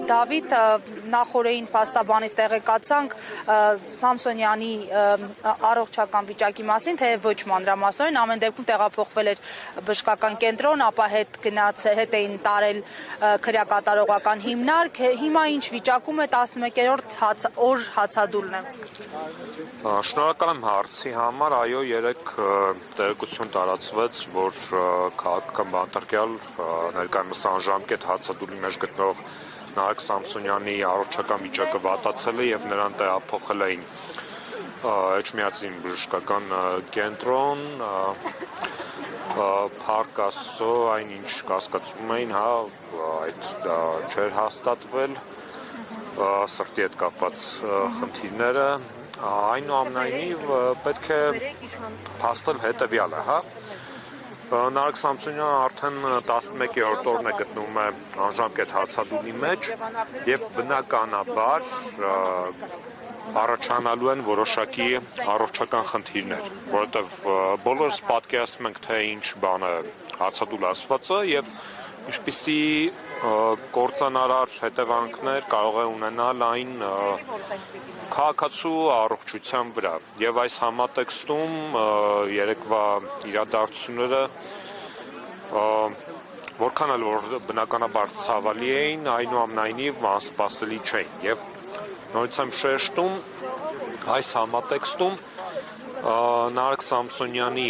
Դավիթ, նախորդին փաստաբանից տեղեկացանք Սամսոնյանի առողջական վիճակի մասին, թե ոչ մանրամասնորեն, ամեն դեպքում տեղափոխվել էր բժշկական կենտրոն, ապա հետ էին տարել քրեակատարողական հիմնարկ, հիմա ինչ վիճակում է 11-րդ օր հացադուլն է։ Շնորհակալ եմ հարցի համար, այո, երեկ տեղեկություն տարածվեց, որ քաղաքական բանտարկյալ ներկայումս անժամկետ հացադուլի մեջ գտնող Նարեկ Սամսոնյանի առողջական վիճակը վատացել է եւ նրան տեղափոխել էին Էջմիածին բժշկական կենտրոն, Փառք Աստծո, այնինչ կասկածում էին, այդ չէր հաստատվել, սրտի հետ կապված խնդիրները, այնուամենայնիվ պետք է փաստել հետեւյալը, Նարեկ Սամսոնյանը արդեն 11-րդ օրն է գտնվում է անժամկետ հացադուլի մեջ եւ բնականաբար առաջանալու են որոշակի առողջական խնդիրներ, որովհետեւ բոլորս պատկերացնում ենք, թե ինչ բան է հացադուլ ասվածը եւ ինչպիսի կործանարար հետևանքներ կարող է ունենալ այն քաղաքացու առողջության վրա եւ այս համատեքստում երեկվա իրադարձությունները որքան էլ որ բնականաբար ցավալի էին, այնուամենայնիվ անսպասելի չէին եւ նորից եմ շեշտում այս համատեքստում Նարեկ Սամսոնյանի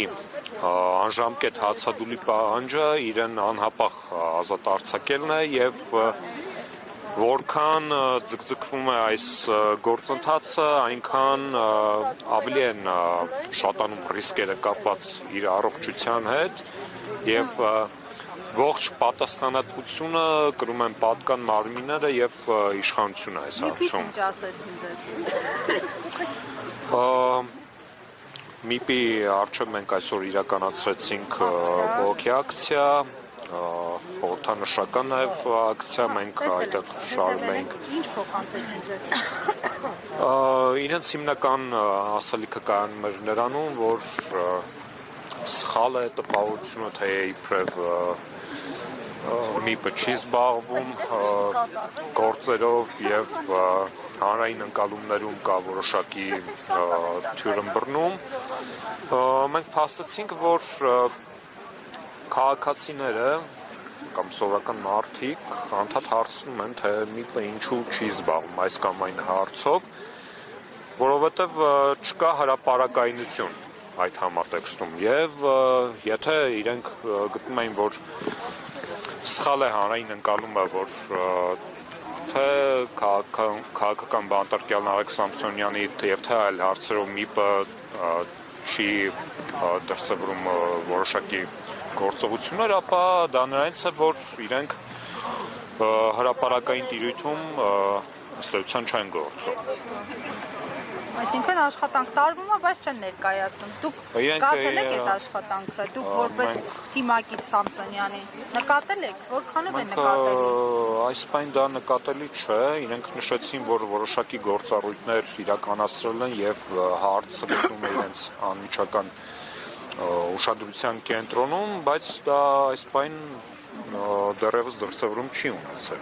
անժամկետ հացադուլի պահանջը իրեն անհապաղ ազատ արձակելն է եւ որքան ձգձգվում է այս գործընթացը, այնքան ավելի են շատանում ռիսկերը կապված իր առողջության հետ եւ ողջ պատասխանատվությունը կրում են պատկան մարմինները եւ իշխանությունը այս հարցում։ Ինչ ասեցին ձեզ։ ՄԻՊ-ի առջև մենք այսօր իրականացրեցինք բողոքի ակցիա, խորհրդանշական նաև ակցիա, մենք այդտեղ շարում ենք։ Ինչ փոխանցեցին ձեզ։ Իրենց հիմնական ասելիքը կայանում էր նրանում, որ սխալ է տպավորությունը, թե իբրև ՄԻՊ-ը չի զբաղվում գործերով եւ հանրային ընկալումներում կա որոշակի թյուրըմբռնում։ Մենք փաստեցինք, որ քաղաքացիները կամ սովորական մարդիկ անդադ հարցնում են, թե ՄԻՊ-ը ինչու չի զբաղվում այս կամ այն հարցով, որովհետև չկա հրապարակայնություն այդ համատեքստում եւ եթե իրենք գտնում էին, որ սխալ է հանրային ընկալումը, որ թե քաղաքական բանտարկյալ Նարեկ Սամսոնյանի եւ թե այլ հարցերով ՄԻՊ-ը չի դրսևորում որոշակի գործողություններ, ապա դա նրանից է, որ իրենք հրապարակային տիրույթում ըստ էության չեն գործում։ Այսինքն աշխատանք տարվում է, բայց չեն ներկայացնում։ Դուք զգացել եք այդ աշխատանքը, դուք որպես թիմակից Սամսոնյանի նկատել եք, որքանով է նկատելի։ Այս բան դա նկատելի չէ, իրենք նշեցին, որ որոշակի գործառույթներ իրականացրել են եւ հարցը գտնում է իրենց անմիջական ուշադրության կենտրոնում, բայց դա այս բան դեռևս դրսևորում չի ունեցել։